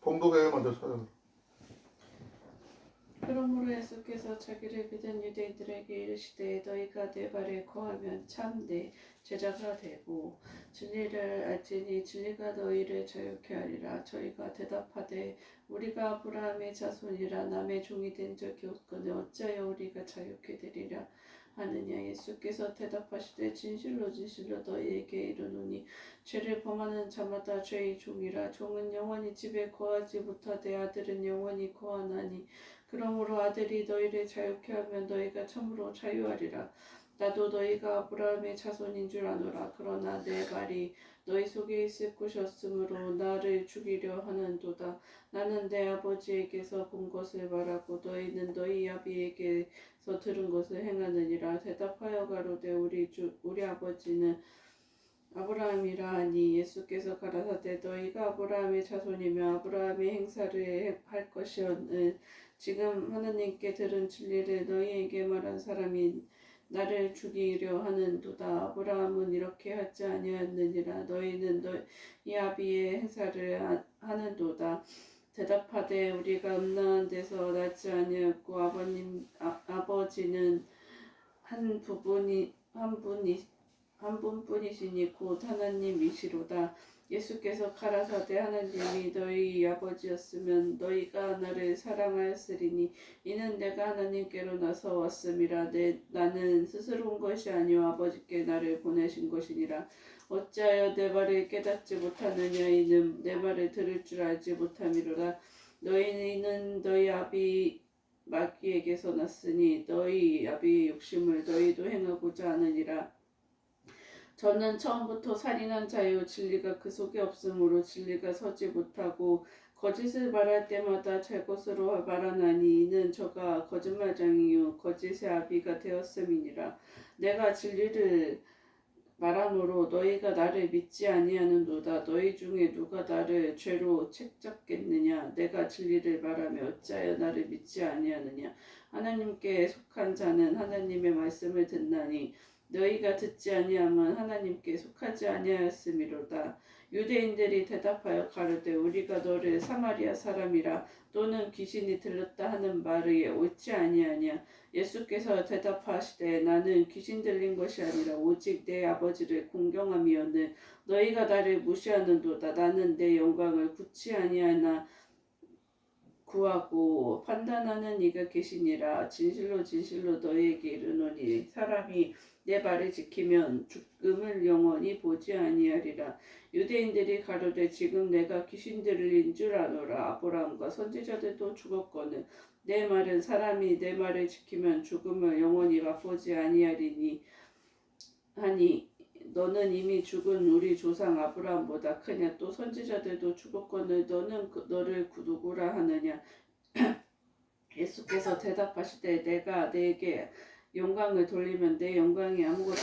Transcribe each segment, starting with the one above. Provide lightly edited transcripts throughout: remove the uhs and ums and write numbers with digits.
공동회의 먼저 찾아요. 그러므로 예수께서 자기를 믿은 유대인들에게 이르시되 너희가 내 말에 거하면 참 내 제자가 되고 진리를 알지니 진리가 너희를 자유케 하리라. 저희가 대답하되 우리가 아브라함의 자손이라 남의 종이 된 적이 없거늘 어찌하여 우리가 자유케 되리라 하느냐. 예수께서 대답하시되 진실로 진실로 너희에게 이르노니 죄를 범하는 자마다 죄의 종이라. 종은 영원히 집에 거하지 못하되 아들은 영원히 거하나니 그러므로 아들이 너희를 자유케 하면 너희가 참으로 자유하리라. 나도 너희가 아브라함의 자손인 줄 아노라. 그러나 내 말이 너희 속에 있을 곳이 없으므로 나를 죽이려 하는도다. 나는 내 아버지에게서 본 것을 말하고 너희는 너희 아비에게서 들은 것을 행하느니라. 대답하여 가로되 우리 아버지는 아브라함이라 하니 예수께서 가라사대 너희가 아브라함의 자손이며 아브라함의 행사를 할 것이오늘 지금 하나님께 들은 진리를 너희에게 말한 사람이 나를 죽이려 하는도다. 아브라함은 이렇게 하지 아니하였느니라. 너희는 너희 아비의 행사를 하는도다. 대답하되 우리가 음란한 데서 낳지 아니하였고 아버지는 한 분뿐이시니 곧 하나님이시로다. 예수께서 가라사대 하나님이 너희 아버지였으면 너희가 나를 사랑하였으리니 이는 내가 하나님께로 나서 왔음이라. 나는 스스로 온 것이 아니요 아버지께 나를 보내신 것이니라. 어찌하여 내 말을 깨닫지 못하느냐. 이는 내 말을 들을 줄 알지 못함이로라. 너희는 너희 아비 마귀에게서 났으니 너희 아비의 욕심을 너희도 행하고자 하느니라. 저는 처음부터 살인한 자요 진리가 그 속에 없으므로 진리가 서지 못하고 거짓을 말할 때마다 제 것으로 말하나니 이는 저가 거짓말장이요 거짓의 아비가 되었음이니라. 내가 진리를 말하므로 너희가 나를 믿지 아니하는도다. 너희 중에 누가 나를 죄로 책잡겠느냐. 내가 진리를 말하며 어찌하여 나를 믿지 아니하느냐. 하나님께 속한 자는 하나님의 말씀을 듣나니 너희가 듣지 아니하면 하나님께 속하지 아니하였음이로다. 유대인들이 대답하여 가로되 우리가 너를 사마리아 사람이라 또는 귀신이 들렸다 하는 말이 옳지 아니하냐. 예수께서 대답하시되 나는 귀신 들린 것이 아니라 오직 내 아버지를 공경함이었늘 너희가 나를 무시하는도다. 나는 내 영광을 굳이 아니하나 구하고 판단하는 이가 계시니라. 진실로 진실로 너희에게 이르노니 사람이 내 말을 지키면 죽음을 영원히 보지 아니하리라. 유대인들이 가로되 지금 내가 귀신 들린 줄 아노라. 아브라함과 선지자들도 죽었거늘 내 말은 사람이 내 말을 지키면 죽음을 영원히 맛보지 아니하리니 하니 너는 이미 죽은 우리 조상 아브라함보다 크냐. 또 선지자들도 죽었거늘 너는 너를 누구라 하느냐. 예수께서 대답하시되 내가 내게 영광을 돌리면 내 영광이 아무것도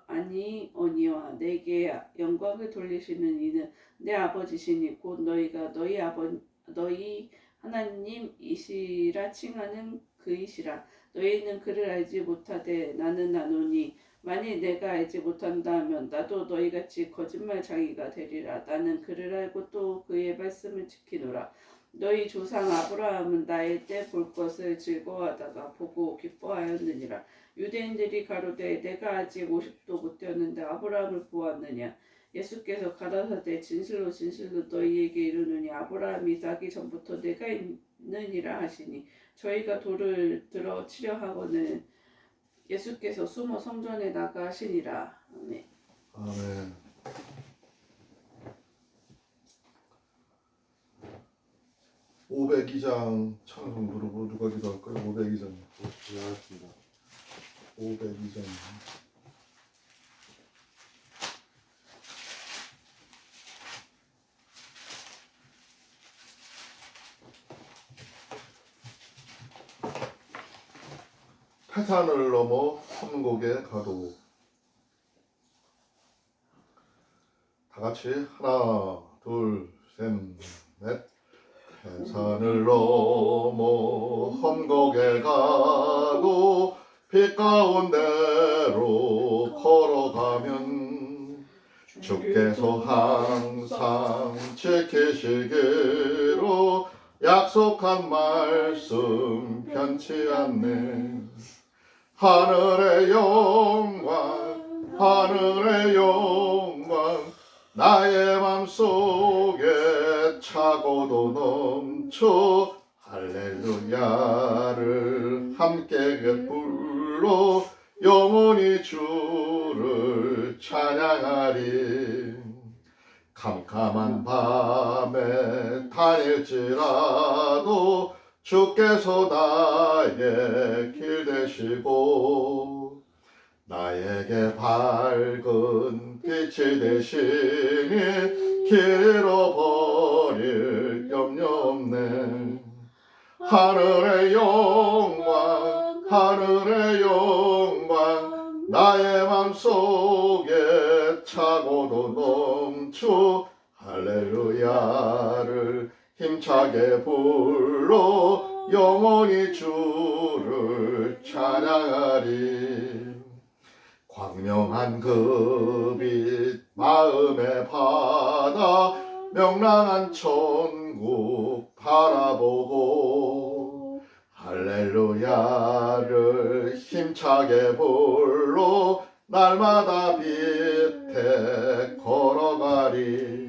아니오니와 내게 영광을 돌리시는 이는 내 아버지시니 곧 너희가 너희 하나님이시라 칭하는 그이시라. 너희는 그를 알지 못하되 나는 아노니 만일 내가 알지 못한다 하면 나도 너희같이 거짓말장이가 되리라. 나는 그를 알고 또 그의 말씀을 지키노라. 너희 조상 아브라함은 나의 때 볼 것을 즐거워하다가 보고 기뻐하였느니라. 유대인들이 가로되 내가 아직 50도 못 되었는데 아브라함을 보았느냐. 예수께서 가라사대 진실로 진실로 너희에게 이르노니 아브라함이 나기 전부터 내가 있느니라 하시니 저희가 돌을 들어 치려 하거늘 예수께서 숨어 성전에 나가시니라. 아멘. 아멘. 502장 찬송 부르고 누가 기도할까요? 502장. 기도하겠습니다. 502장. 태산을 넘어 험곡에 가도 다 같이 하나 둘 셋 넷 태산을 넘어 험곡에 가도 빛 가운데로 걸어가면 주께서 항상 지키시기를 약속한 말씀 변치 않네. 하늘의 영광 하늘의 영광 나의 맘속에 차고도 넘쳐 할렐루야를 함께 불러 영원히 주를 찬양하리. 캄캄한 밤에 다닐지라도 주께서 나의 길 되시고 나에게 밝은 빛이 되시니 길 잃어버릴 염려 없네. 하늘의 영광 하늘의 영광 나의 맘속에 차고도 넘쳐 할렐루야를 힘차게 불러 영원히 주를 찬양하리. 광명한 그 빛 마음의 바다 명랑한 천국 바라보고 할렐루야를 힘차게 불러 날마다 빛에 걸어가리.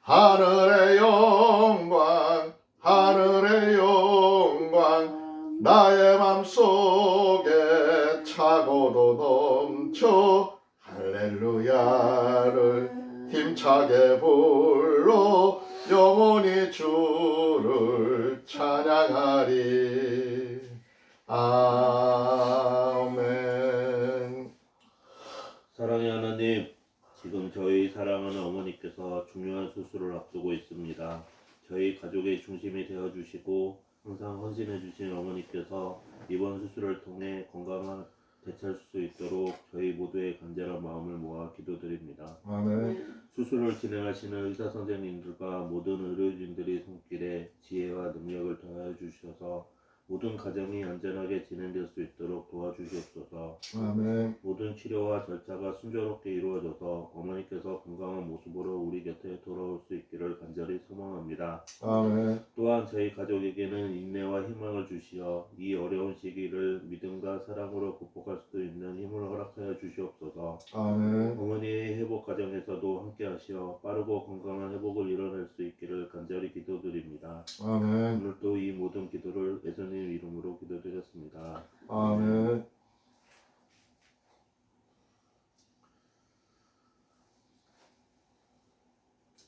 하늘의 영광 하늘의 영광 나의 맘속에 차고도 넘쳐 할렐루야를 힘차게 불러 영원히 주를 찬양하리. 아멘. 사랑의 하나님, 지금 저희 사랑하는 어머니께서 중요한 수술을 앞두고 있습니다. 저희 가족의 중심이 되어주시고 항상 헌신해주신 어머니께서 이번 수술을 통해 건강한 되찾을 수 있도록 저희 모두의 간절한 마음을 모아 기도드립니다. 아멘. 수술을 진행하시는 의사 선생님들과 모든 의료진들이 손길에 지혜와 능력을 더하여 주셔서 모든 가정이 안전하게 진행될 수 있도록 도와주시옵소서. 아멘. 모든 치료와 절차가 순조롭게 이루어져서 어머니께서 건강한 모습으로 우리 곁에 돌아올 수 있기를 간절히 소망합니다. 아멘. 또한 저희 가족에게는 인내와 희망을 주시어 이 어려운 시기를 믿음과 사랑으로 극복할 수 있는 힘을 허락하여 주시옵소서. 아멘. 어머니의 회복 과정에서도 함께하시어 빠르고 건강한 회복을 이뤄낼 수 있기를 간절히 기도드립니다. 아멘. 오늘도 이 모든 기도를 예수님 이름으로 기도드렸습니다. 아멘.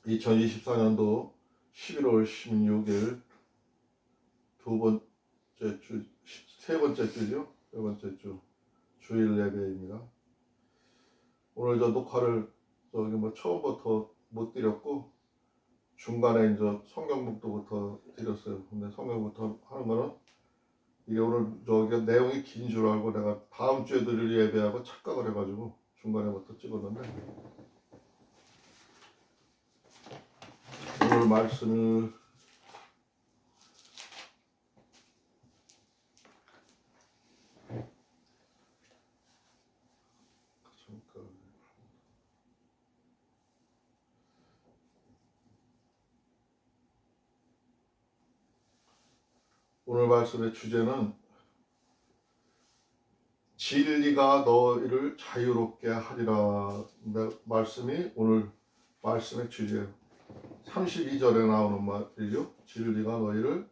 (2024년도 11월 16일) 세 번째 주죠. 세 번째 주 주일 예배입니다. 오늘 저 녹화를 처음부터 못 드렸고 중간에 이제 성경북도부터 드렸어요. 근데 성경부터 하는 거는 이게 오늘 내용이 긴 줄 알고 내가 다음 주에 드릴 예배하고 착각을 해가지고 중간에부터 찍었는데 오늘 말씀을 오늘 말씀의 주제는 진리가 너희를 자유롭게 하리라. 말씀이 오늘 말씀의 주제예요. 32절에 나오는 말이죠. 진리가 너희를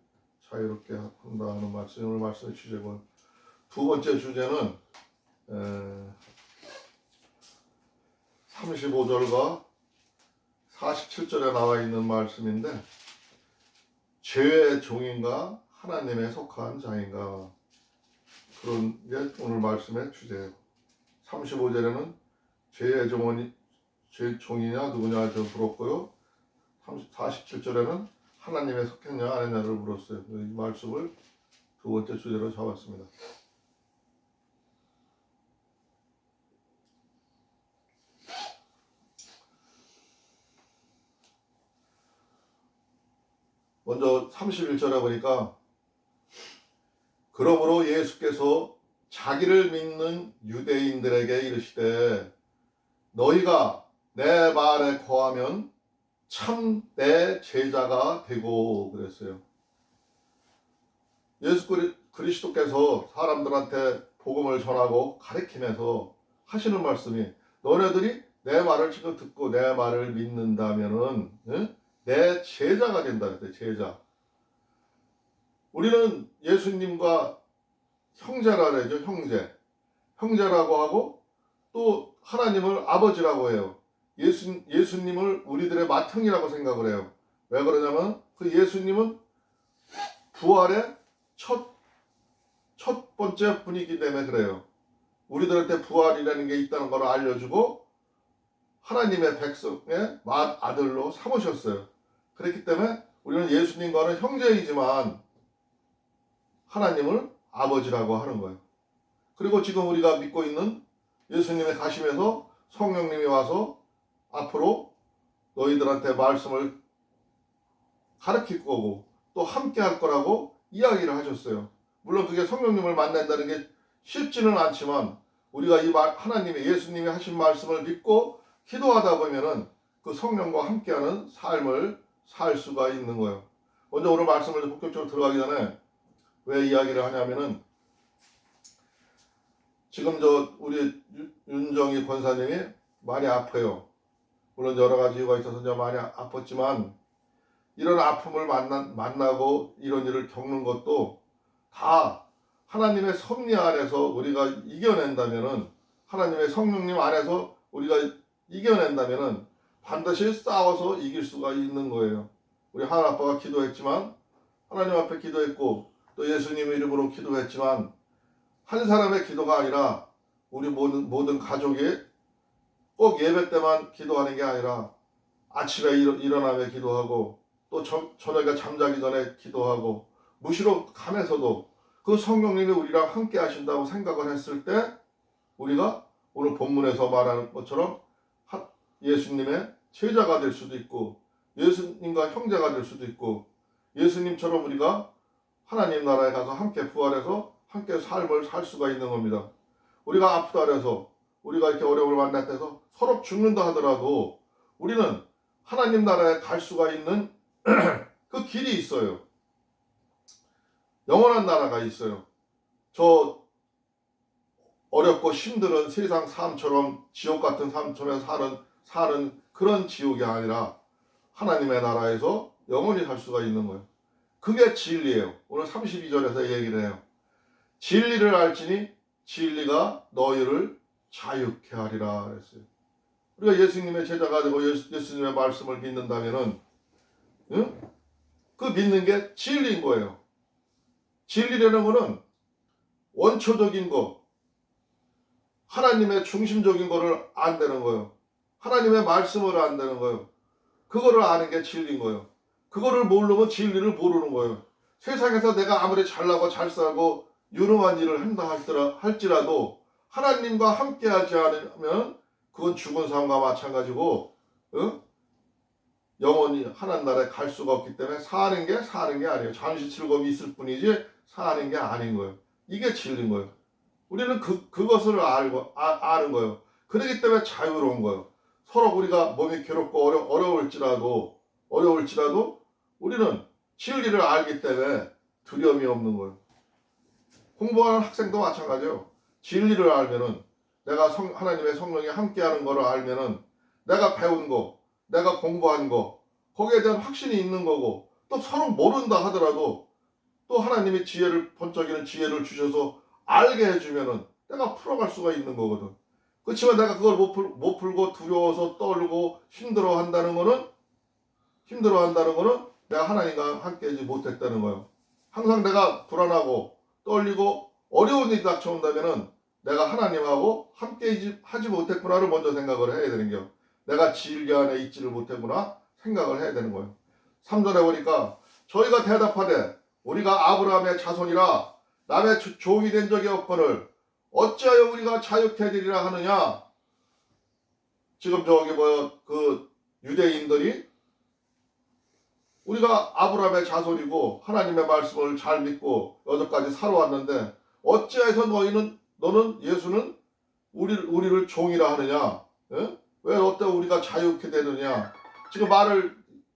자유롭게 한다 하는 말씀이 오늘 말씀의 주제고, 두 번째 주제는 35절과 47절에 나와 있는 말씀인데, 죄의 종인가 하나님에 속한 자인가, 그런 게 오늘 말씀의 주제예요. 35절에는 죄의 종이냐 누구냐 물었고요. 47절에는 하나님에 속했냐 아니냐를 물었어요. 이 말씀을 두 번째 주제로 잡았습니다. 먼저 31절에 보니까, 그러므로 예수께서 자기를 믿는 유대인들에게 이르시되 너희가 내 말에 거하면 참 내 제자가 되고, 그랬어요. 예수 그리스도께서 사람들한테 복음을 전하고 가르치면서 하시는 말씀이 너네들이 내 말을 지금 듣고 내 말을 믿는다면은 내 제자가 된다 그랬어요. 제자. 우리는 예수님과 형제라 그러죠. 형제라고 하고 또 하나님을 아버지라고 해요. 예수님을 우리들의 맏형이라고 생각을 해요. 왜 그러냐면 그 예수님은 부활의 첫 번째 분이기 때문에 그래요. 우리들한테 부활이라는 게 있다는 걸 알려주고 하나님의 백성의 맏아들로 삼으셨어요. 그렇기 때문에 우리는 예수님과는 형제이지만 하나님을 아버지라고 하는 거예요. 그리고 지금 우리가 믿고 있는 예수님의 가심에서 성령님이 와서 앞으로 너희들한테 말씀을 가르칠 거고 또 함께 할 거라고 이야기를 하셨어요. 물론 그게 성령님을 만난다는 게 쉽지는 않지만 우리가 이 하나님의 예수님이 하신 말씀을 믿고 기도하다 보면은 그 성령과 함께하는 삶을 살 수가 있는 거예요. 먼저 오늘 말씀을 본격적으로 들어가기 전에 왜 이야기를 하냐면은 지금 우리 윤정희 권사님이 많이 아파요. 물론 여러 가지 이유가 있어서 많이 아팠지만 이런 아픔을 만나고 이런 일을 겪는 것도 다 하나님의 섭리 안에서 우리가 이겨낸다면은 하나님의 성령님 안에서 우리가 이겨낸다면은 반드시 싸워서 이길 수가 있는 거예요. 우리 하나님 아빠가 기도했지만 하나님 앞에 기도했고 또 예수님 이름으로 기도했지만 한 사람의 기도가 아니라 우리 모든 가족이 꼭 예배 때만 기도하는 게 아니라 아침에 일어나며 기도하고 또 저녁에 잠자기 전에 기도하고 무시로 가면서도 그 성령님이 우리랑 함께 하신다고 생각을 했을 때 우리가 오늘 본문에서 말하는 것처럼 예수님의 제자가 될 수도 있고 예수님과 형제가 될 수도 있고 예수님처럼 우리가 하나님 나라에 가서 함께 부활해서 함께 삶을 살 수가 있는 겁니다. 우리가 아프다 그래서 우리가 이렇게 어려움을 만날 때서 서로 죽는다 하더라도 우리는 하나님 나라에 갈 수가 있는 그 길이 있어요. 영원한 나라가 있어요. 저 어렵고 힘든 세상 삶처럼 지옥 같은 삶처럼 사는 그런 지옥이 아니라 하나님의 나라에서 영원히 살 수가 있는 거예요. 그게 진리예요. 오늘 32절에서 얘기를 해요. 진리를 알지니 진리가 너희를 자유케 하리라 그랬어요. 우리가 예수님의 제자가 되고 예수님의 말씀을 믿는다면은 그 믿는 게 진리인 거예요. 진리라는 거는 원초적인 거, 하나님의 중심적인 거를 안다는 거예요. 하나님의 말씀을 안다는 거예요. 그거를 아는 게 진리인 거예요. 그거를 모르면 진리를 모르는 거예요. 세상에서 내가 아무리 잘나고 잘 살고 유능한 일을 한다 할지라도 하나님과 함께하지 않으면 그건 죽은 사람과 마찬가지고 영원히 하나님 나라에 갈 수가 없기 때문에 사는 게 아니에요. 잠시 즐거움이 있을 뿐이지 사는 게 아닌 거예요. 이게 진리인 거예요. 우리는 그것을 아는 거예요. 그렇기 때문에 자유로운 거예요. 서로 우리가 몸이 괴롭고 어려울지라도 우리는 진리를 알기 때문에 두려움이 없는 거예요. 공부하는 학생도 마찬가지예요. 진리를 알면은 내가 하나님의 성령이 함께하는 거를 알면은 내가 배운 거, 내가 공부한 거 거기에 대한 확신이 있는 거고 또 서로 모른다 하더라도 또 하나님이 번쩍이는 지혜를 주셔서 알게 해주면은 내가 풀어갈 수가 있는 거거든. 그렇지만 내가 그걸 못 풀고 두려워서 떨고 힘들어한다는 거는 내가 하나님과 함께하지 못했다는 거예요. 항상 내가 불안하고 떨리고 어려운 일이 닥쳐온다면은 내가 하나님하고 함께 하지 못했구나를 먼저 생각을 해야 되는 거예요. 내가 진리 안에 있지를 못했구나 생각을 해야 되는 거예요. 3절에 보니까 저희가 대답하되 우리가 아브라함의 자손이라 남의 종이 된 적이 없거늘 어찌하여 우리가 자유케 되리라 하느냐. 지금 그 유대인들이 우리가 아브라함의 자손이고 하나님의 말씀을 잘 믿고 여기까지 살아왔는데 어찌해서 너는 예수는 우리를 종이라 하느냐? 왜 어때 우리가 자유케 되느냐? 지금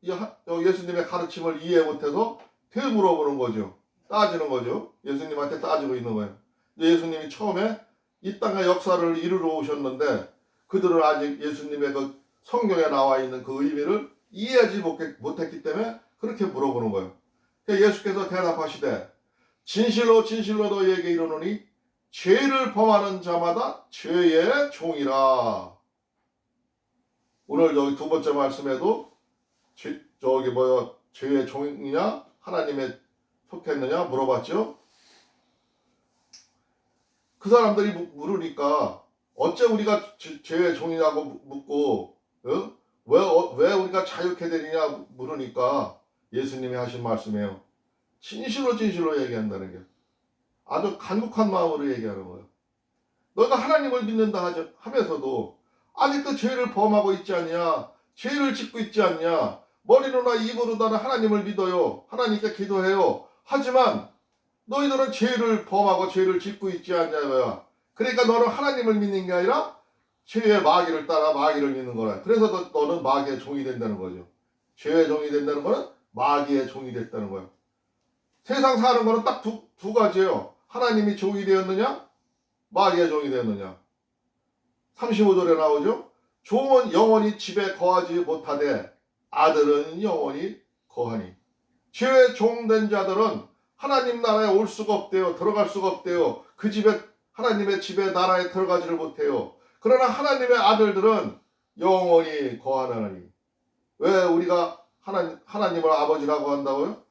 예수님의 가르침을 이해 못해서 되물어보는 거죠. 따지는 거죠. 예수님한테 따지고 있는 거예요. 예수님이 처음에 이 땅의 역사를 이루러 오셨는데 그들은 아직 예수님의 그 성경에 나와 있는 그 의미를 이해하지 못했기 때문에 그렇게 물어보는 거예요. 예수께서 대답하시되 진실로 진실로 너희에게 이르노니 죄를 범하는 자마다 죄의 종이라. 오늘 여기 두 번째 말씀에도 죄의 종이냐 하나님의 속했느냐 물어봤죠. 그 사람들이 물으니까 어째 우리가 죄의 종이냐고 묻고 왜 우리가 자유케 되느냐 물으니까 예수님이 하신 말씀이에요. 진실로 진실로 얘기한다는 게 아주 간곡한 마음으로 얘기하는 거예요. 너희가 하나님을 믿는다 하면서도 아직도 죄를 범하고 있지 않냐, 죄를 짓고 있지 않냐, 머리로나 입으로나 하나님을 믿어요, 하나님께 기도해요. 하지만 너희들은 죄를 범하고 죄를 짓고 있지 않냐고요. 그러니까 너는 하나님을 믿는 게 아니라 죄의 마귀를 따라 마귀를 믿는 거라. 그래서 너는 마귀의 종이 된다는 거죠. 죄의 종이 된다는 거는 마귀의 종이 됐다는 거예요. 세상 사는 거는 딱 두 가지예요. 하나님이 종이 되었느냐, 마귀의 종이 되었느냐. 35절에 나오죠. 종은 영원히 집에 거하지 못하되 아들은 영원히 거하니. 죄의 종된 자들은 하나님 나라에 올 수가 없대요. 들어갈 수가 없대요. 그 집에 하나님의 집에 나라에 들어가지를 못해요. 그러나 하나님의 아들들은 영원히 거하나니. 왜 우리가 하나님을 아버지라고 한다고요?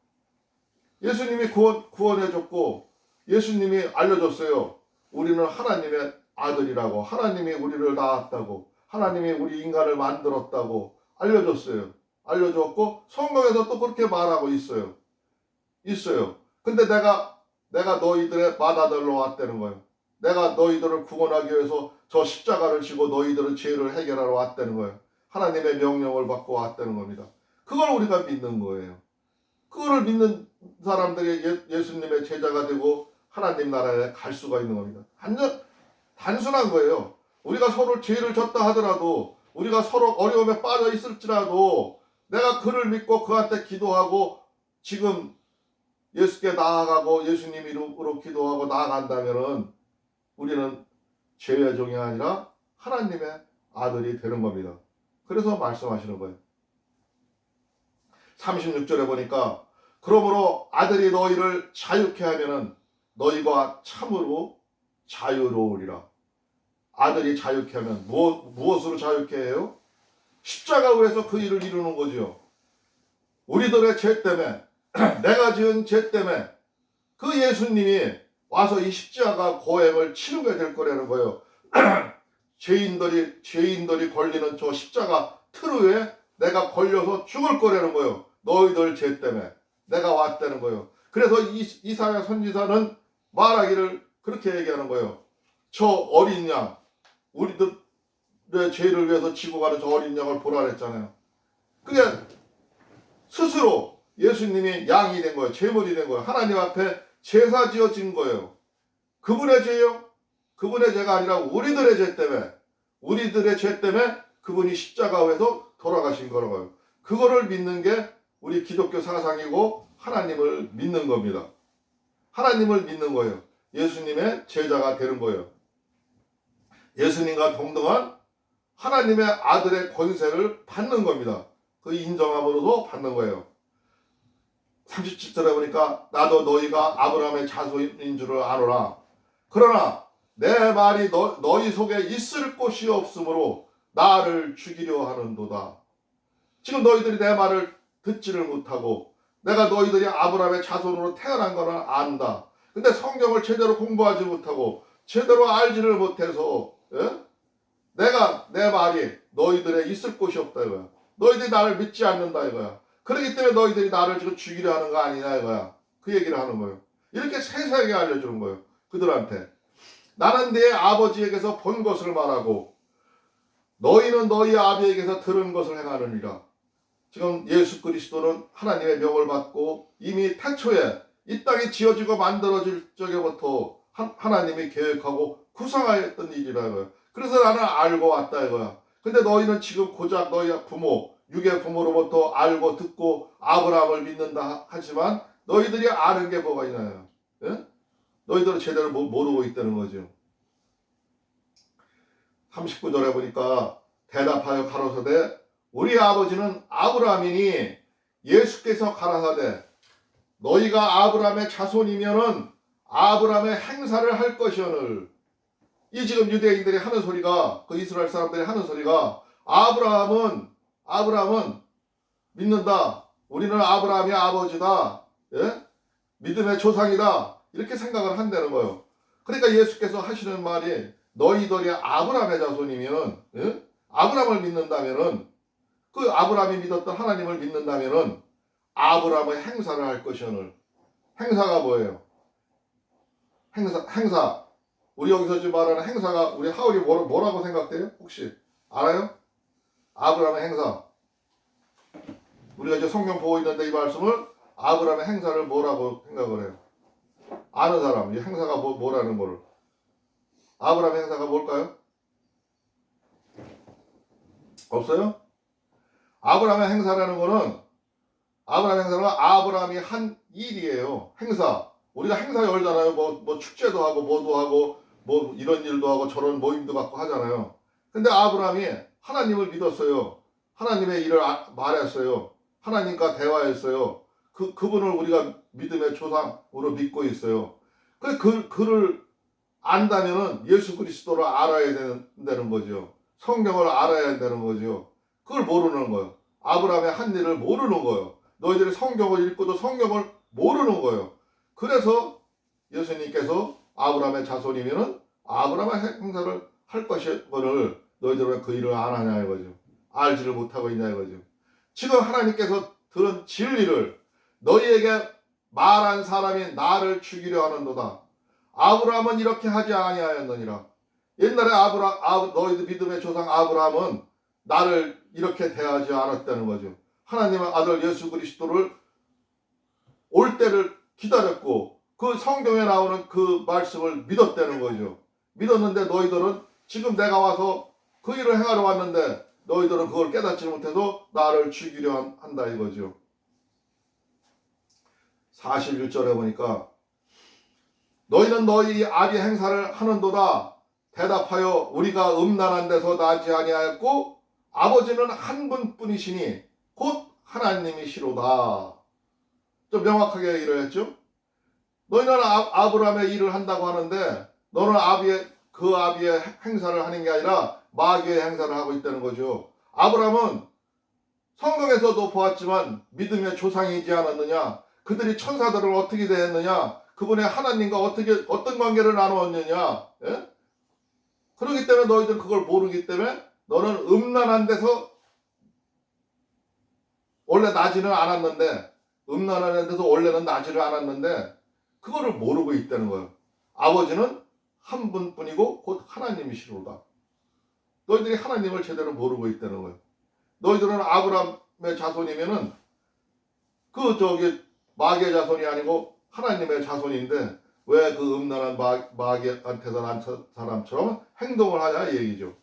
예수님이 구원해줬고 예수님이 알려줬어요. 우리는 하나님의 아들이라고, 하나님이 우리를 낳았다고, 하나님이 우리 인간을 만들었다고 알려줬어요. 알려줬고 성경에서 또 그렇게 말하고 있어요. 근데 내가 너희들의 맏아들로 왔다는 거예요. 내가 너희들을 구원하기 위해서 저 십자가를 지고 너희들의 죄를 해결하러 왔다는 거예요. 하나님의 명령을 받고 왔다는 겁니다. 그걸 우리가 믿는 거예요. 그거를 믿는 사람들이 예수님의 제자가 되고 하나님 나라에 갈 수가 있는 겁니다. 단순한 거예요. 우리가 서로 죄를 졌다 하더라도, 우리가 서로 어려움에 빠져 있을지라도 내가 그를 믿고 그한테 기도하고 지금 예수께 나아가고 예수님 이름으로 기도하고 나아간다면은 우리는 죄의 종이 아니라 하나님의 아들이 되는 겁니다. 그래서 말씀하시는 거예요. 36절에 보니까 그러므로 아들이 너희를 자유케 하면은 너희가 참으로 자유로우리라. 아들이 자유케 하면 무엇으로 자유케 해요? 십자가 위에서 그 일을 이루는 거죠. 우리들의 죄 때문에 내가 지은 죄 때문에 그 예수님이 와서 이 십자가 고행을 치르게 될 거라는 거예요. 죄인들이 걸리는 저 십자가 틀 위에 내가 걸려서 죽을 거라는 거예요. 너희들 죄 때문에 내가 왔다는 거예요. 그래서 이사야 선지자는 말하기를 그렇게 얘기하는 거예요. 저 어린 양, 우리들의 죄를 위해서 지고 가는 저 어린 양을 보라 그랬잖아요. 그게 스스로 예수님이 양이 된 거예요. 제물이 된 거예요. 하나님 앞에 제사 지어진 거예요. 그분의 죄요? 그분의 죄가 아니라 우리들의 죄 때문에 그분이 십자가에서 돌아가신 거라고요. 그거를 믿는 게 우리 기독교 사상이고 하나님을 믿는 겁니다. 하나님을 믿는 거예요. 예수님의 제자가 되는 거예요. 예수님과 동등한 하나님의 아들의 권세를 받는 겁니다. 그 인정함으로도 받는 거예요. 37절에 보니까 나도 너희가 아브라함의 자손인 줄을 아노라. 그러나 내 말이 너희 속에 있을 곳이 없으므로 나를 죽이려 하는도다. 지금 너희들이 내 말을 듣지를 못하고 내가 너희들이 아브라함의 자손으로 태어난 거는 안다. 근데 성경을 제대로 공부하지 못하고 제대로 알지를 못해서 내가 내 말이 너희들에 있을 곳이 없다 이거야. 너희들이 나를 믿지 않는다 이거야. 그렇기 때문에 너희들이 나를 지금 죽이려 하는 거 아니냐 이거야. 그 얘기를 하는 거예요. 이렇게 세세하게 알려주는 거예요. 그들한테. 나는 네 아버지에게서 본 것을 말하고 너희는 너희 아비에게서 들은 것을 행하느니라. 지금 예수 그리스도는 하나님의 명을 받고 이미 태초에 이 땅이 지어지고 만들어질 적에부터 하나님이 계획하고 구상하였던 일이라고요. 그래서 나는 알고 왔다 이거야. 근데 너희는 지금 고작 너희 부모, 육의 부모로부터 알고 듣고 아브라함을 믿는다 하지만 너희들이 아는 게 뭐가 있나요? 예? 너희들은 제대로 모르고 있다는 거죠. 39절에 보니까 대답하여 가로사대 우리 아버지는 아브라함이니 예수께서 가라사대 너희가 아브라함의 자손이면은 아브라함의 행사를 할 것이오늘. 이 지금 유대인들이 하는 소리가, 그 이스라엘 사람들이 하는 소리가 아브라함은 믿는다. 우리는 아브라함이 아버지다. 예? 믿음의 조상이다. 이렇게 생각을 한다는 거예요. 그러니까 예수께서 하시는 말이 너희들이 아브라함의 자손이면, 예? 아브라함을 믿는다면은, 그 아브라함이 믿었던 하나님을 믿는다면은 아브라함의 행사를 할 것이오늘. 행사가 뭐예요? 행사. 우리 여기서 지금 말하는 행사가 우리 하울이 뭐라고 생각돼요? 혹시 알아요? 아브라함의 행사. 우리가 이제 성경 보고 있는데 이 말씀을 아브라함의 행사를 뭐라고 생각을 해요? 아는 사람, 이 행사가 뭐라는 거를. 아브라함의 행사가 뭘까요? 없어요? 아브라함의 행사라는 거는 아브라함이 한 일이에요. 행사. 우리가 행사 열잖아요. 뭐 축제도 하고 뭐도 하고 뭐 이런 일도 하고 저런 모임도 갖고 하잖아요. 근데 아브라함이 하나님을 믿었어요. 하나님의 일을 말했어요. 하나님과 대화했어요. 그분을 우리가 믿음의 조상으로 믿고 있어요. 그를 안다면은 예수 그리스도를 알아야 된다는 거죠. 성경을 알아야 된다는 거죠. 그걸 모르는 거예요. 아브라함의 한 일을 모르는 거예요. 너희들이 성경을 읽고도 성경을 모르는 거예요. 그래서 예수님께서 아브라함의 자손이면은 아브라함의 행사를 할 것이거늘 너희들은 왜 그 일을 안 하냐 이거죠. 알지를 못하고 있냐 이거죠. 지금 하나님께서 들은 진리를 너희에게 말한 사람이 나를 죽이려 하는도다. 아브라함은 이렇게 하지 아니하였느니라. 옛날에 너희들 믿음의 조상 아브라함은 나를 이렇게 대하지 않았다는 거죠. 하나님의 아들 예수 그리스도를 올 때를 기다렸고 그 성경에 나오는 그 말씀을 믿었다는 거죠. 믿었는데 너희들은 지금 내가 와서 그 일을 행하러 왔는데 너희들은 그걸 깨닫지 못해서 나를 죽이려 한다 이거죠. 41절에 보니까 너희는 너희 아비 행사를 하는도다. 대답하여 우리가 음란한 데서 나지 아니하였고 아버지는 한 분뿐이시니 곧 하나님이시로다. 좀 명확하게 일을 했죠. 너희는 아브라함의 일을 한다고 하는데 너는 그 아비의 행사를 하는 게 아니라 마귀의 행사를 하고 있다는 거죠. 아브라함은 성경에서도 보았지만 믿음의 조상이지 않았느냐. 그들이 천사들을 어떻게 대했느냐. 그분의 하나님과 어떤 관계를 나누었느냐. 예? 그렇기 때문에 너희들은 그걸 모르기 때문에 너는 음란한 데서 원래 나지는 않았는데 음란한 데서 원래는 나지를 않았는데 그거를 모르고 있다는 거예요. 아버지는 한 분뿐이고 곧 하나님이시로다. 너희들이 하나님을 제대로 모르고 있다는 거예요. 너희들은 아브라함의 자손이면은 마귀의 자손이 아니고 하나님의 자손인데 왜 그 음란한 마귀한테서 난 사람처럼 행동을 하냐 이 얘기죠.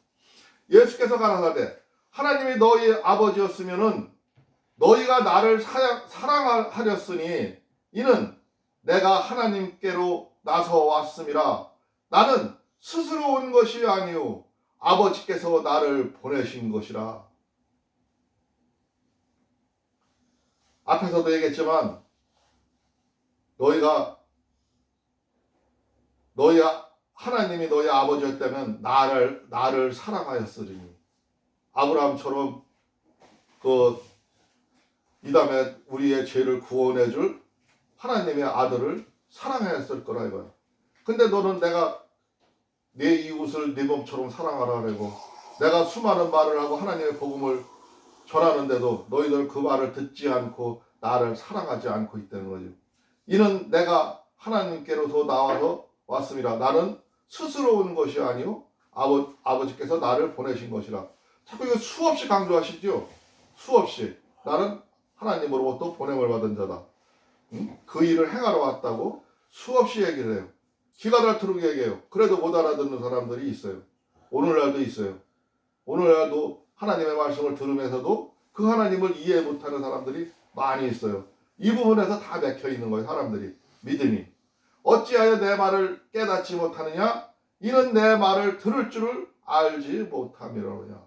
예수께서 가라사대 하나님이 너희 아버지였으면은 너희가 나를 사랑하렸으니 이는 내가 하나님께로 나서 왔음이라. 나는 스스로 온 것이 아니요 아버지께서 나를 보내신 것이라. 앞에서도 얘기했지만 하나님이 너희 아버지였다면 나를 사랑하였으리니 아브라함처럼 이 다음에 우리의 죄를 구원해줄 하나님의 아들을 사랑하였을 거라 이거야. 근데 너는 내가 내 이웃을 네 몸처럼 사랑하라 그러고 내가 수많은 말을 하고 하나님의 복음을 전하는데도 너희들 그 말을 듣지 않고 나를 사랑하지 않고 있다는 거죠. 이는 내가 하나님께로서 나와서 왔습니다. 나는 스스로 온 것이 아니요 아버지께서 나를 보내신 것이라. 자꾸 이거 수없이 강조하시죠. 수없이 나는 하나님으로부터 보냄을 받은 자다. 그 일을 행하러 왔다고 수없이 얘기를 해요. 기가 닳도록 얘기해요. 그래도 못 알아듣는 사람들이 있어요. 오늘날도 있어요. 오늘날도 하나님의 말씀을 들으면서도 그 하나님을 이해 못하는 사람들이 많이 있어요. 이 부분에서 다 맥혀 있는 거예요. 사람들이 믿음이. 어찌하여 내 말을 깨닫지 못하느냐? 이는 내 말을 들을 줄을 알지 못함이로냐.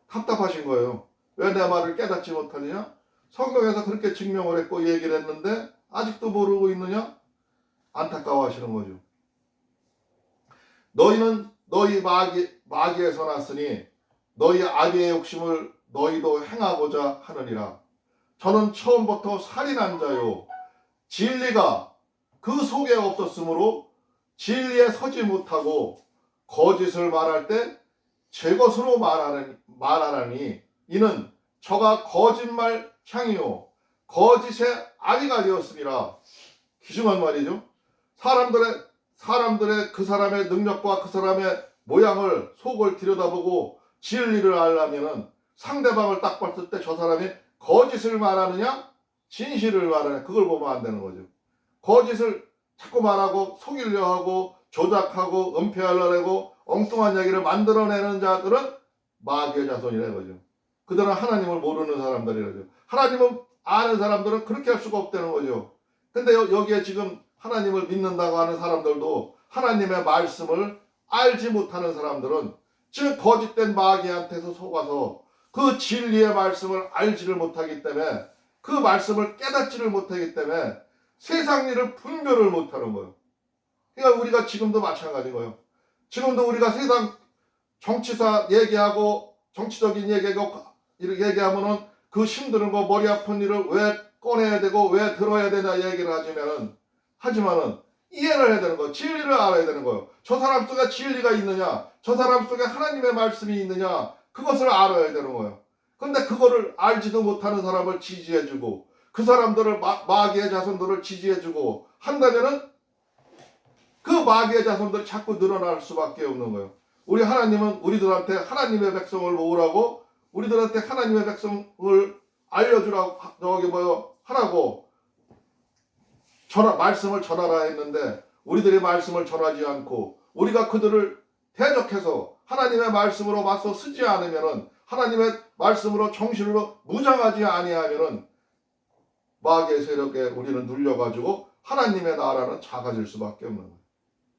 답답하신 거예요. 왜 내 말을 깨닫지 못하느냐? 성경에서 그렇게 증명을 했고 얘기를 했는데 아직도 모르고 있느냐? 안타까워하시는 거죠. 너희는 너희 마귀에서 났으니 너희 아비의 욕심을 너희도 행하고자 하느니라. 저는 처음부터 살인한 자요 진리가 그 속에 없었으므로 진리에 서지 못하고 거짓을 말할 때 제 것으로 말하나니 이는 저가 거짓말 창이요 거짓의 아비가 되었으니라. 귀중한 말이죠. 사람들의 그 사람의 능력과 그 사람의 모양을 속을 들여다보고 진리를 알려면은 상대방을 딱 봤을 때 저 사람이 거짓을 말하느냐 진실을 말하느냐 그걸 보면 안 되는 거죠. 거짓을 자꾸 말하고 속이려 하고 조작하고 은폐하려고 엉뚱한 얘기를 만들어내는 자들은 마귀의 자손이라는 거죠. 그들은 하나님을 모르는 사람들이라죠. 하나님은 아는 사람들은 그렇게 할 수가 없다는 거죠. 근데 여기에 지금 하나님을 믿는다고 하는 사람들도 하나님의 말씀을 알지 못하는 사람들은 지금 거짓된 마귀한테서 속아서 그 진리의 말씀을 알지를 못하기 때문에 그 말씀을 깨닫지를 못하기 때문에 세상 일을 분별을 못하는 거예요. 그러니까 우리가 지금도 마찬가지인 거예요. 지금도 우리가 세상 정치사 얘기하고 정치적인 얘기하면은 그 힘드는 거 머리 아픈 일을 왜 꺼내야 되고 왜 들어야 되냐 얘기를 하지만은 이해를 해야 되는 거예요. 진리를 알아야 되는 거예요. 저 사람 속에 진리가 있느냐, 저 사람 속에 하나님의 말씀이 있느냐, 그것을 알아야 되는 거예요. 그런데 그거를 알지도 못하는 사람을 지지해주고 그 사람들을 마귀의 자손들을 지지해주고 한다면은 그 마귀의 자손들이 자꾸 늘어날 수밖에 없는 거예요. 우리 하나님은 우리들한테 하나님의 백성을 모으라고 우리들한테 하나님의 백성을 알려주라고 하라고 말씀을 전하라 했는데 우리들이 말씀을 전하지 않고 우리가 그들을 대적해서 하나님의 말씀으로 맞서 쓰지 않으면은 하나님의 말씀으로 정신으로 무장하지 아니하면은 마귀의 세력에 우리는 눌려가지고 하나님의 나라는 작아질 수밖에 없는 거예요.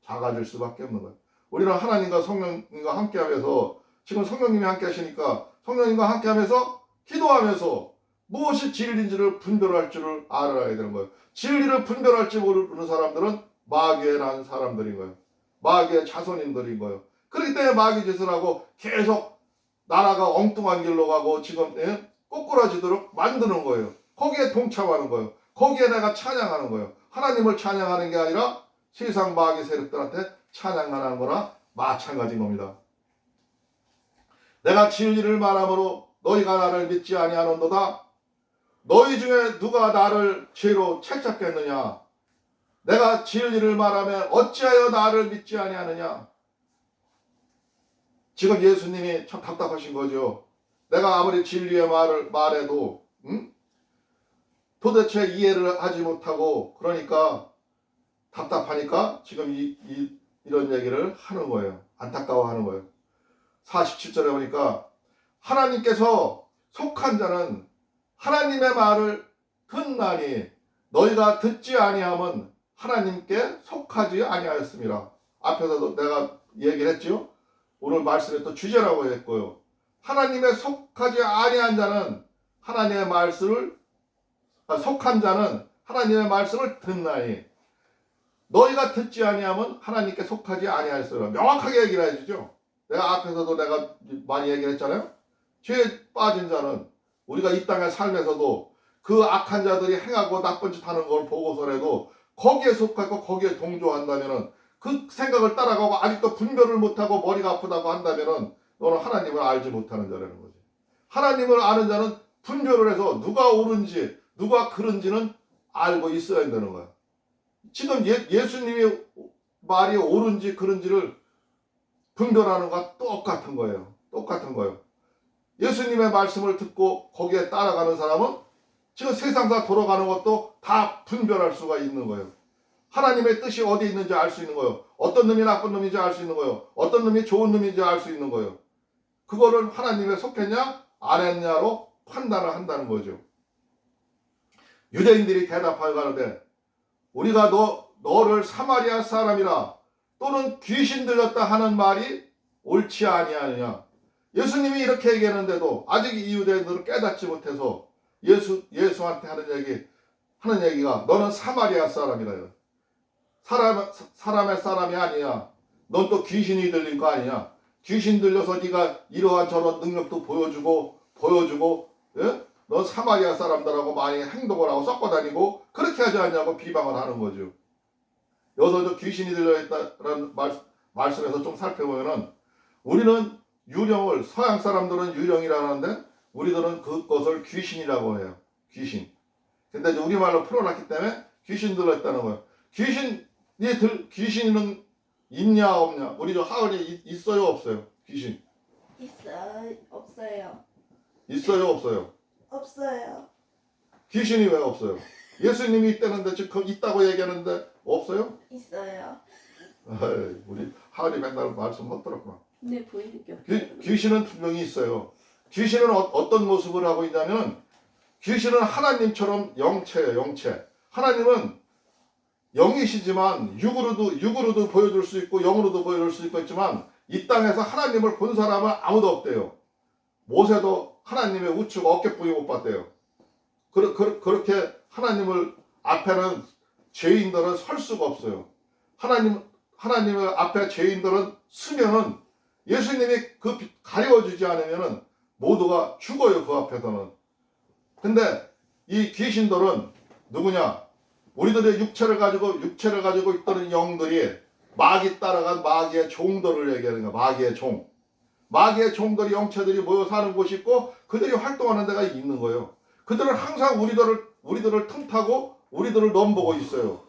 작아질 수밖에 없는 거예요. 우리는 하나님과 성령님과 함께하면서 지금 성령님이 함께하시니까 성령님과 함께하면서 기도하면서 무엇이 진리인지를 분별할 줄을 알아야 되는 거예요. 진리를 분별할 줄 모르는 사람들은 마귀에 난 사람들인 거예요. 마귀의 자손인들인 거예요. 그렇기 때문에 마귀 짓을 하고 계속 나라가 엉뚱한 길로 가고 지금 꼬꾸라지도록 만드는 거예요. 거기에 동참하는 거예요. 거기에 내가 찬양하는 거예요. 하나님을 찬양하는 게 아니라 세상 마귀 세력들한테 찬양하는 거나 마찬가지인 겁니다. 내가 진리를 말함으로 너희가 나를 믿지 아니하는도다. 너희 중에 누가 나를 죄로 책잡겠느냐? 내가 진리를 말하면 어찌하여 나를 믿지 아니하느냐? 지금 예수님이 참 답답하신 거죠. 내가 아무리 진리의 말을 말해도 도대체 이해를 하지 못하고 그러니까 답답하니까 지금 이런 얘기를 하는 거예요. 안타까워하는 거예요. 47절에 보니까 하나님께서 속한 자는 하나님의 말을 듣나니 너희가 듣지 아니함은 하나님께 속하지 아니하였습니다. 앞에서도 내가 얘기를 했죠. 오늘 말씀에 또 주제라고 했고요. 하나님의 속하지 아니한 자는 하나님의 말씀을 속한 자는 하나님의 말씀을 듣나니 너희가 듣지 아니하면 하나님께 속하지 아니하였으리라. 명확하게 얘기를 해주죠. 내가 앞에서도 내가 많이 얘기를 했잖아요. 죄에 빠진 자는 우리가 이 땅의 삶에서도 그 악한 자들이 행하고 나쁜 짓 하는 걸 보고서라도 거기에 속하고 거기에 동조한다면은 그 생각을 따라가고 아직도 분별을 못하고 머리가 아프다고 한다면은 너는 하나님을 알지 못하는 자라는 거지. 하나님을 아는 자는 분별을 해서 누가 옳은지 누가 그른지는 알고 있어야 된다는 거야. 지금 예수님이 말이 옳은지 그른지를 분별하는 것과 똑같은 거예요. 똑같은 거예요. 예수님의 말씀을 듣고 거기에 따라가는 사람은 지금 세상사 돌아가는 것도 다 분별할 수가 있는 거예요. 하나님의 뜻이 어디 있는지 알 수 있는 거예요. 어떤 놈이 나쁜 놈인지 알 수 있는 거예요. 어떤 놈이 좋은 놈인지 알 수 있는 거예요. 그거를 하나님에 속했냐 안 했냐로 판단을 한다는 거죠. 유대인들이 대답하여 가로되 우리가 너를 사마리아 사람이라 또는 귀신 들렸다 하는 말이 옳지 아니하느냐. 예수님이 이렇게 얘기하는데도 아직 이 유대인들은 깨닫지 못해서 예수한테 하는 얘기가 너는 사마리아 사람이라요. 사람의 사람이 아니야. 넌 또 귀신이 들린 거 아니냐. 귀신 들려서 네가 이러한 저런 능력도 보여주고 예? 넌 사마리아 사람들하고 많이 행동을 하고 섞어 다니고 그렇게 하지 않냐고 비방을 하는 거죠. 여기서 저 귀신이 들려있다는 말씀에서 좀 살펴보면은 우리는 유령을 서양 사람들은 유령이라는데 우리들은 그것을 귀신이라고 해요. 귀신. 근데 이제 우리말로 풀어놨기 때문에 귀신 들렸다는 거예요. 귀신은 있냐 없냐? 우리 저 하은이 있어요 없어요? 귀신 없어요. 있어요 없어요? 없어요. 귀신이 왜 없어요? 예수님이 있다는데 지금 있다고 얘기하는데 없어요? 있어요. 아이, 우리 하은이 맨날 말씀 헛들었구나. 근데 보이는 게 없어요. 귀신은 분명히 있어요. 귀신은 어떤 모습을 하고 있냐면 귀신은 하나님처럼 영체예요. 영체. 하나님은 영이시지만 육으로도 보여줄 수 있고 영으로도 보여줄 수 있지만 이 땅에서 하나님을 본 사람은 아무도 없대요. 모세도 하나님의 우측 어깨뿌리 못 봤대요. 그렇게 하나님을 앞에는 죄인들은 설 수가 없어요. 하나님의 앞에 죄인들은 서면은 예수님이 그 가려주지 않으면은 모두가 죽어요. 그 앞에서는. 근데 이 귀신들은 누구냐? 우리들의 육체를 가지고 있던 영들이 마귀 따라간 마귀의 종들을 얘기하는 거야. 마귀의 종. 마귀의 종들이 영체들이 모여 사는 곳이 있고 그들이 활동하는 데가 있는 거예요. 그들은 항상 우리들을 틈타고 우리들을 넘보고 있어요.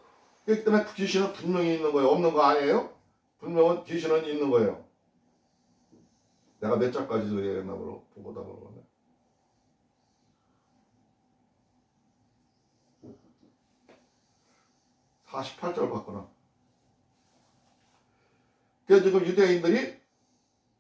그렇기 때문에 귀신은 분명히 있는 거예요. 없는 거 아니에요? 분명은 귀신은 있는 거예요. 내가 몇 장까지 얘기했나 보다 그러네. 48절 봤구나. 그래서 지금 유대인들이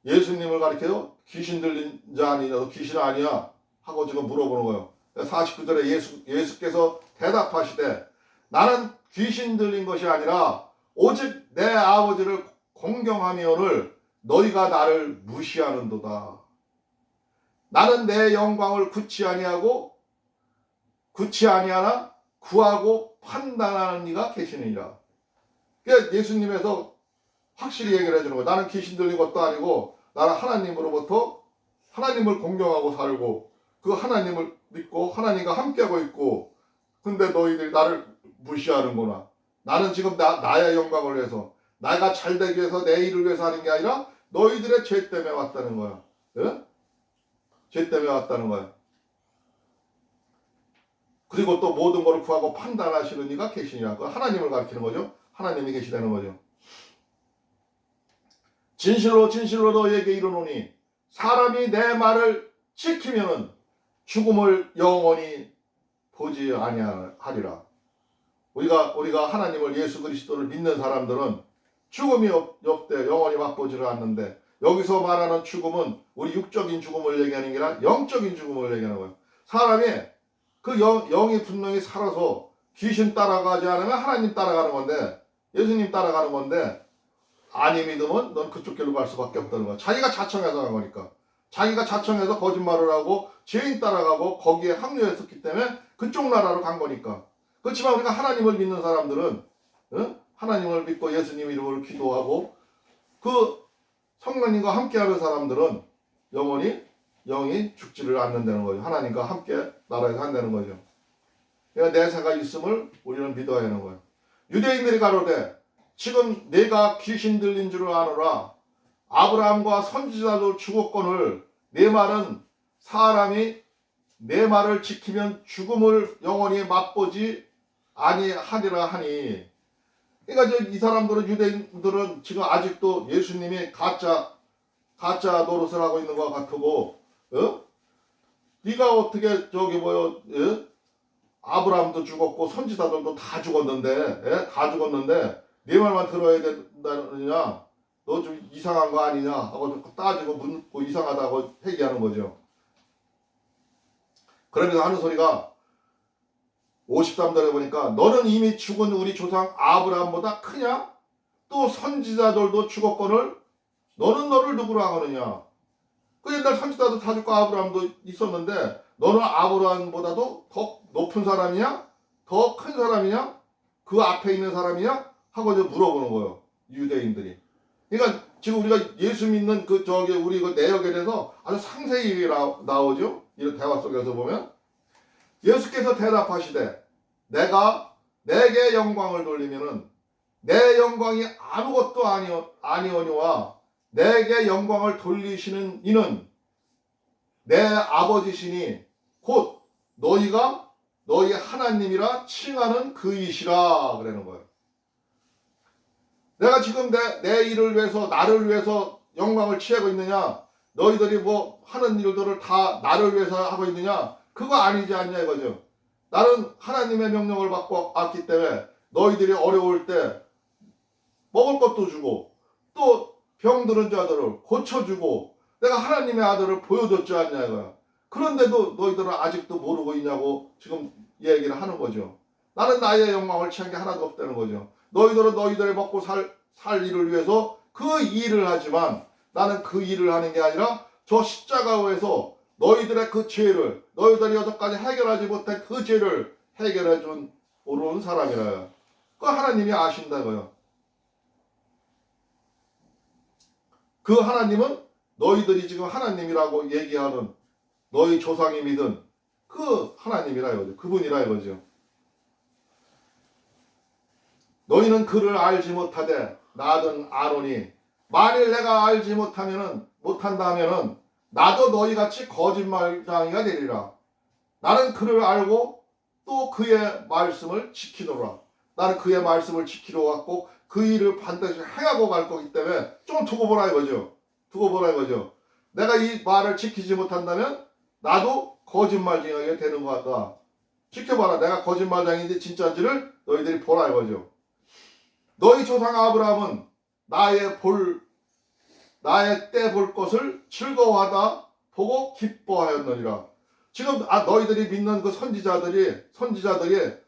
예수님을 가리켜요. 귀신 들린 자 아니냐, 너 귀신 아니야? 하고 지금 물어보는 거예요. 49절에 예수께서 대답하시되 나는 귀신 들린 것이 아니라 오직 내 아버지를 공경하며를 너희가 나를 무시하는도다. 나는 내 영광을 굳이 아니하나 구하고 판단하는 이가 계시느니라. 그러니까 예수님에서 확실히 얘기를 해주는 거예요. 나는 귀신 들린 것도 아니고 나는 하나님으로부터 하나님을 공경하고 살고 그 하나님을 믿고 하나님과 함께하고 있고 근데 너희들이 나를 무시하는구나. 나는 지금 나의 영광을 위해서 내가 잘되기 위해서 내 일을 위해서 하는 게 아니라 너희들의 죄 때문에 왔다는 거야. 예? 죄 때문에 왔다는 거야. 그리고 또 모든 것을 구하고 판단하시는 이가 계시니라. 그 하나님을 가리키는 거죠. 하나님이 계시다는 거죠. 진실로 진실로 너희에게 이르노니 사람이 내 말을 지키면은 죽음을 영원히 보지 아니하리라. 우리가 하나님을 예수 그리스도를 믿는 사람들은 죽음이 없대. 영원히 맛보지를 않는데 여기서 말하는 죽음은 우리 육적인 죽음을 얘기하는 게 아니라 영적인 죽음을 얘기하는 거예요. 사람이 그 영이 분명히 살아서 귀신 따라가지 않으면 하나님 따라가는 건데 예수님 따라가는 건데 아니 믿으면 넌 그쪽 길로 갈 수밖에 없다는 거야. 자기가 자청해서 간 거니까. 자기가 자청해서 거짓말을 하고 죄인 따라가고 거기에 합류했었기 때문에 그쪽 나라로 간 거니까. 그렇지만 우리가 하나님을 믿는 사람들은 하나님을 믿고 예수님 이름으로 기도하고 그 성령님과 함께하는 사람들은 영이 죽지를 않는다는 거죠. 하나님과 함께 나라에서 한다는 거죠. 그러니까 내세가 있음을 우리는 믿어야 하는 거예요. 유대인들이 가로되 지금 내가 귀신 들린 줄을 아노라. 아브라함과 선지자도 죽었거늘 내 말은 사람이 내 말을 지키면 죽음을 영원히 맛보지 아니하리라 하니. 그러니까 이 사람들은 유대인들은 지금 아직도 예수님이 가짜 노릇을 하고 있는 것 같고, 네가 어떻게 아브라함도 죽었고 선지자들도 다 죽었는데, 네 말만 들어야 된다느냐? 너 좀 이상한 거 아니냐? 하고 따지고 묻고 이상하다고 회개하는 거죠. 그러면서 하는 소리가 53절에 보니까 너는 이미 죽은 우리 조상 아브라함보다 크냐? 또 선지자들도 죽었거늘 너는 너를 누구로 하느냐? 그 옛날 선지자도 다 죽고 아브라함도 있었는데 너는 아브라함보다도 더 높은 사람이냐? 더 큰 사람이냐? 그 앞에 있는 사람이냐? 하고 이제 물어보는 거예요. 유대인들이. 그러니까 지금 우리가 예수 믿는 우리 그 내역에 대해서 아주 상세히 나오죠. 이런 대화 속에서 보면 예수께서 대답하시되 내가 내게 영광을 돌리면은 내 영광이 아무것도 아니오니와 내게 영광을 돌리시는 이는 내 아버지시니 곧 너희가 너희 하나님이라 칭하는 그이시라 그러는 거예요. 내가 지금 내 일을 위해서 나를 위해서 영광을 취하고 있느냐? 너희들이 뭐 하는 일들을 다 나를 위해서 하고 있느냐? 그거 아니지 않냐 이거죠. 나는 하나님의 명령을 받고 왔기 때문에 너희들이 어려울 때 먹을 것도 주고 또 병들은 자들을 고쳐주고 내가 하나님의 아들을 보여줬지 않냐 이거야. 그런데도 너희들은 아직도 모르고 있냐고 지금 얘기를 하는 거죠. 나는 나의 영광을 취한 게 하나도 없다는 거죠. 너희들은 너희들의 먹고 살 일을 위해서 그 일을 하지만 나는 그 일을 하는 게 아니라 저 십자가에서 너희들의 그 죄를 너희들이 여태까지 해결하지 못한 그 죄를 해결해 준 오른 사람이라. 그 하나님이 아신다고요. 그 하나님은 너희들이 지금 하나님이라고 얘기하는 너희 조상이 믿은 그 하나님이라 이거죠. 그분이라 이거죠. 너희는 그를 알지 못하되 나든 아노니 만일 내가 알지 못한다면은 나도 너희같이 거짓말쟁이가 되리라. 나는 그를 알고 또 그의 말씀을 지키노라. 나는 그의 말씀을 지키러 왔고 그 일을 반드시 행하고 갈 거기 때문에 좀 두고 보라 이거죠. 두고 보라 이거죠. 내가 이 말을 지키지 못한다면 나도 거짓말쟁이가 되는 것 같다. 지켜봐라. 내가 거짓말쟁이인지 진짜인지를 너희들이 보라 이거죠. 너희 조상 아브라함은 나의 때 볼 것을 즐거워하다 보고 기뻐하였느니라. 지금 너희들이 믿는 그 선지자들이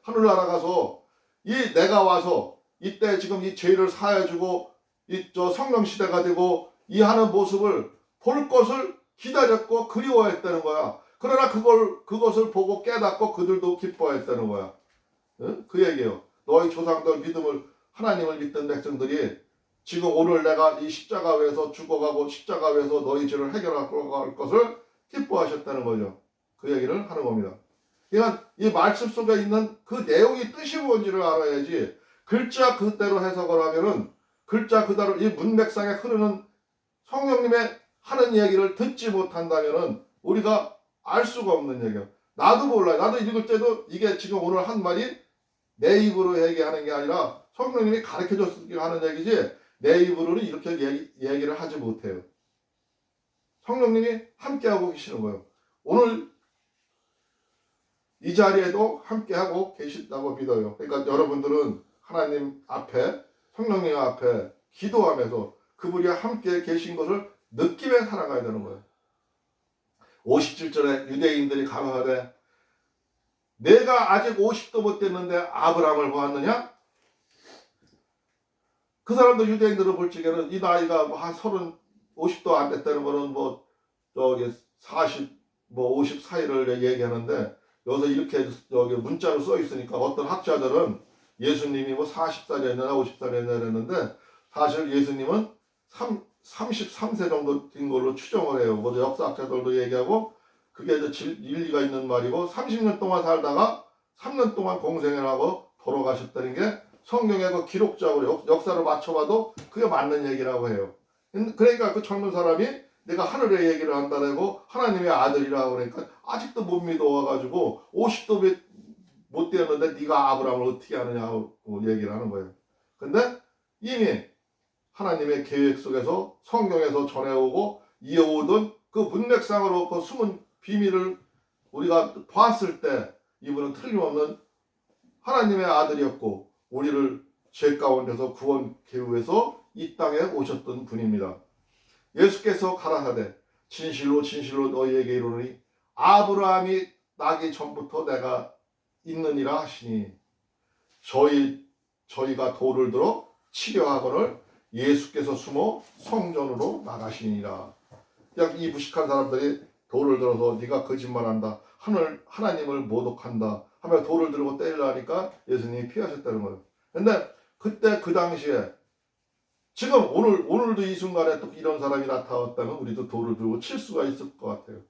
하늘나라 가서 내가 와서 이때 지금 이 죄를 사해주고 성령 시대가 되고 이 하는 모습을 볼 것을 기다렸고 그리워했다는 거야. 그러나 그것을 보고 깨닫고 그들도 기뻐했다는 거야. 응? 그 얘기예요. 너희 조상들 하나님을 믿던 백성들이 지금 오늘 내가 이 십자가 위에서 죽어가고 십자가 위에서 너희 죄를 해결할 것을 기뻐하셨다는 거죠. 그 얘기를 하는 겁니다. 그러니까 이 말씀 속에 있는 그 내용이 뜻이 뭔지를 알아야지 글자 그대로 해석을 하면은 글자 그대로 이 문맥상에 흐르는 성령님의 하는 얘기를 듣지 못한다면은 우리가 알 수가 없는 얘기예요. 나도 몰라요. 나도 읽을 때도 이게 지금 오늘 한 말이 내 입으로 얘기하는 게 아니라 성령님이 가르쳐줬으니까 하는 얘기지 내 입으로는 이렇게 얘기를 하지 못해요. 성령님이 함께하고 계시는 거예요. 오늘 이 자리에도 함께하고 계신다고 믿어요. 그러니까 여러분들은 하나님 앞에 성령님 앞에 기도하면서 그분이 함께 계신 것을 느끼며 살아가야 되는 거예요. 57절에 유대인들이 가로하되 내가 아직 50도 못 됐는데 아브라함을 보았느냐? 그 사람들 유대인들을 볼 적에는 이 나이가 한 50도 안 됐다는 거는 50 사이를 얘기하는데 여기서 이렇게 문자로 써 있으니까 어떤 학자들은 예수님이 40살이었나 50살이었나 그랬는데 사실 예수님은 33세 정도 된 걸로 추정을 해요. 역사학자들도 얘기하고 그게 일리가 있는 말이고 30년 동안 살다가 3년 동안 공생을 하고 돌아가셨다는 게 성경의 그 기록적으로 역사를 맞춰봐도 그게 맞는 얘기라고 해요. 그러니까 그 젊은 사람이 내가 하늘의 얘기를 한다고 하나님의 아들이라고 그러니까 아직도 못 믿어와가지고 50도 못 되었는데 네가 아브라함을 어떻게 하느냐고 얘기를 하는 거예요. 근데 이미 하나님의 계획 속에서 성경에서 전해오고 이어오던 그 문맥상으로 그 숨은 비밀을 우리가 봤을 때 이분은 틀림없는 하나님의 아들이었고 우리를 죄 가운데서 구원 계우해서 이 땅에 오셨던 분입니다. 예수께서 가라사대 진실로 진실로 너희에게 이르노니 아브라함이 나기 전부터 내가 있느니라 하시니 저희가 돌을 들어 치려하거늘 예수께서 숨어 성전으로 나가시니라. 그냥 이 무식한 사람들이 돌을 들어서 네가 거짓말한다, 하나님을 모독한다 하며 돌을 들고 때리려니까 예수님이 피하셨다는 거예요. 근데 그때 그 당시에 지금 오늘도 이 순간에 또 이런 사람이 나타났다면 우리도 돌을 들고 칠 수가 있을 것 같아요.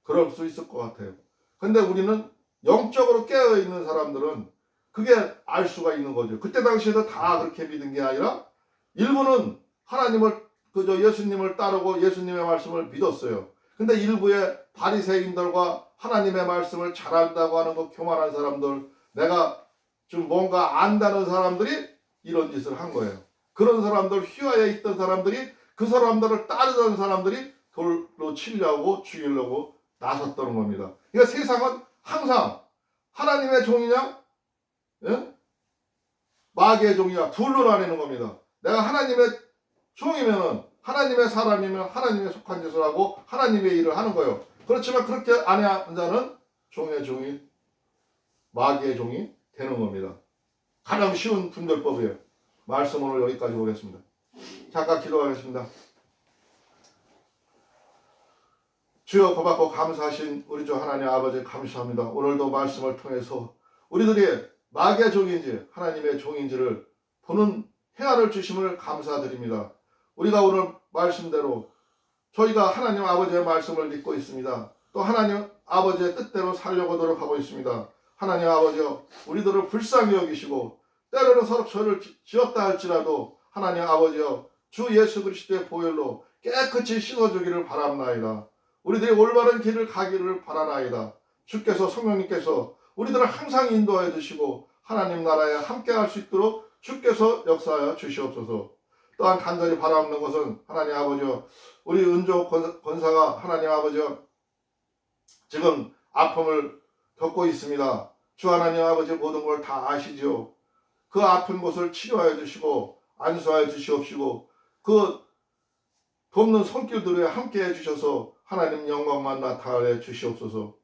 그럴 수 있을 것 같아요. 근데 우리는 영적으로 깨어있는 사람들은 그게 알 수가 있는 거죠. 그때 당시에도 다 그렇게 믿은 게 아니라 일부는 하나님을 그저 예수님을 따르고 예수님의 말씀을 믿었어요. 근데 일부의 바리새인들과 하나님의 말씀을 잘한다고 하는 그 교만한 사람들, 내가 좀 뭔가 안다는 사람들이 이런 짓을 한 거예요. 그런 사람들, 휘하에 있던 사람들이 그 사람들을 따르던 사람들이 돌로 치려고 죽이려고 나섰다는 겁니다. 그러니까 세상은 항상 하나님의 종이냐, 예? 마귀의 종이냐, 둘로 나뉘는 겁니다. 내가 하나님의 종이면은, 하나님의 사람이면 하나님의 속한 짓을 하고 하나님의 일을 하는 거예요. 그렇지만 그렇게 안 하는 자는 종의 종이, 마귀의 종이 되는 겁니다. 가장 쉬운 분별법이에요. 말씀 오늘 여기까지 보겠습니다. 잠깐 기도하겠습니다. 주여, 고맙고 감사하신 우리 주 하나님 아버지, 감사합니다. 오늘도 말씀을 통해서 우리들이 마귀의 종인지 하나님의 종인지를 보는 해안을 주심을 감사드립니다. 우리가 오늘 말씀대로 저희가 하나님 아버지의 말씀을 믿고 있습니다. 또 하나님 아버지의 뜻대로 살려고 노력하고 있습니다. 하나님 아버지여, 우리들을 불쌍히 여기시고 때로는 서로 죄를 지었다 할지라도 하나님 아버지여, 주 예수 그리스도의 보혈로 깨끗이 씻어주기를 바랍나이다. 우리들이 올바른 길을 가기를 바라나이다. 주께서, 성령님께서 우리들을 항상 인도하여 주시고 하나님 나라에 함께할 수 있도록 주께서 역사하여 주시옵소서. 또한 간절히 바라옵는 것은 하나님 아버지여, 우리 은조 권사가 하나님 아버지여 지금 아픔을 겪고 있습니다. 주 하나님 아버지 모든 걸 다 아시지요. 그 아픈 곳을 치료하여 주시고 안수하여 주시옵시고 그 돕는 손길들에 함께해 주셔서 하나님 영광만 나타내 주시옵소서.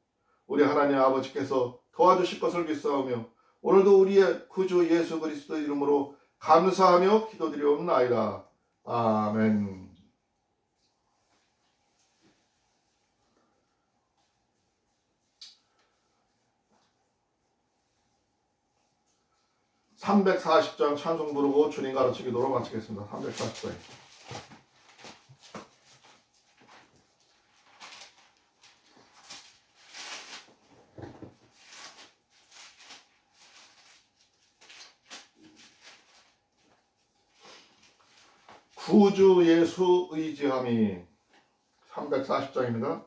우리 하나님 아버지께서 도와주실 것을 믿사오며 오늘도 우리의 구주 예수 그리스도 이름으로 감사하며 기도드리옵나이다. 아멘. (340장) 찬송 부르고 주님 가르치기도록 마치겠습니다. 340장. 구주 예수 의지함이 340장입니다.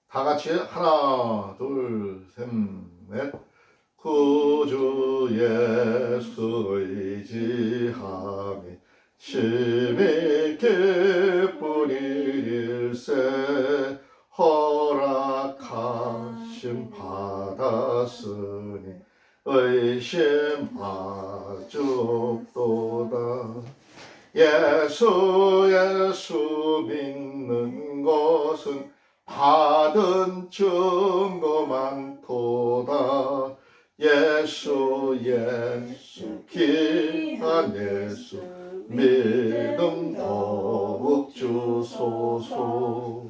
다 같이 하나 둘 셋 넷. 구주 예수 의지함이 심히 기쁘일세. 허락하심 받았으니 의심하죽도다. 예수 믿는 것은 받은 증거만 도다. 예수 귀한 예수 믿음 더욱 주소서.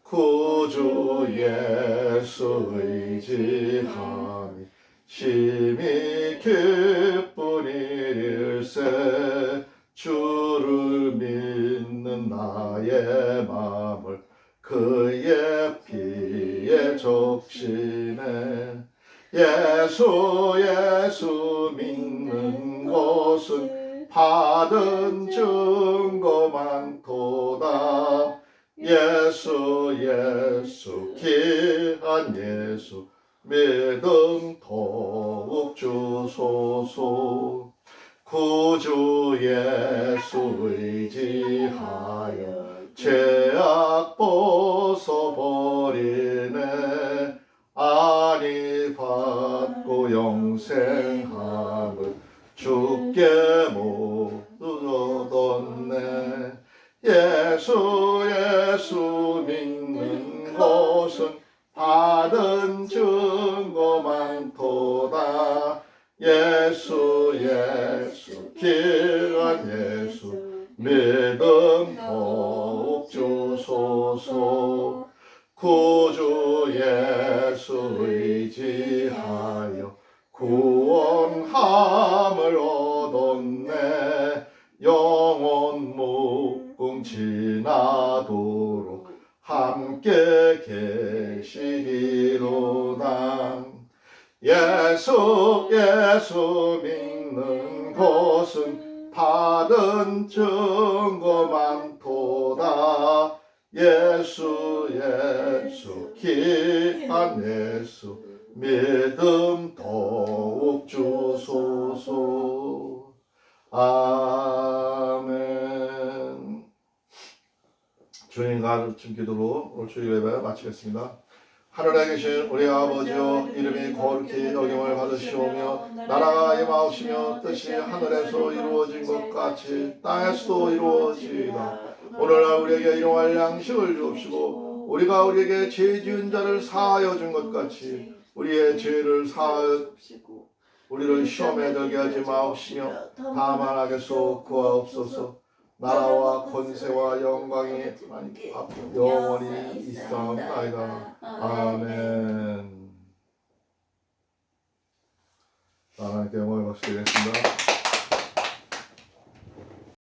구주 예수 의지함이 심히 기쁜 일일세. 주를 믿는 나의 마음을 그의 피에 적시네. 예수 믿는 것은 받은 증거만 도다. 예수 귀한 예수 믿음 더욱 주소서. 구주 예수 의지하여 죄악 벗어버리네. 안위 받고 영생함을 주께 모두 얻었네. 예수 믿는 것은 받은 증 증거 많도다. 예수 예수 귀한 예수 믿음 더욱 주소서. 구주 예수 의지하여 구원함을 얻었네. 영원 묵궁 지나도록 함께 계시리로다. 예수 예수 믿는 것은 받은 증거 많도다. 예수 예수 귀한 예수 믿음 더욱 주소서. 아멘. 주님과 아침 기도로 오늘 주일 예배 마치겠습니다. 하늘에 계신 우리 아버지여, 이름이 거룩히 여김을 받으시오며 나라가 임하옵시며 뜻이 하늘에서 이루어진 것 같이 땅에서도 이루어지이다. 오늘날 우리에게 일용할 양식을 주옵시고 우리가 우리에게 죄 지은 자를 사하여 준 것 같이 우리의 죄를 사하여 우리를 시험에 들게 하지 마옵시며 다만 악에서 구하옵소서. 나라와 권세와 영광이 영원히 있사옵나이다. 아멘. 하나님께 영광을 박수드리겠습니다.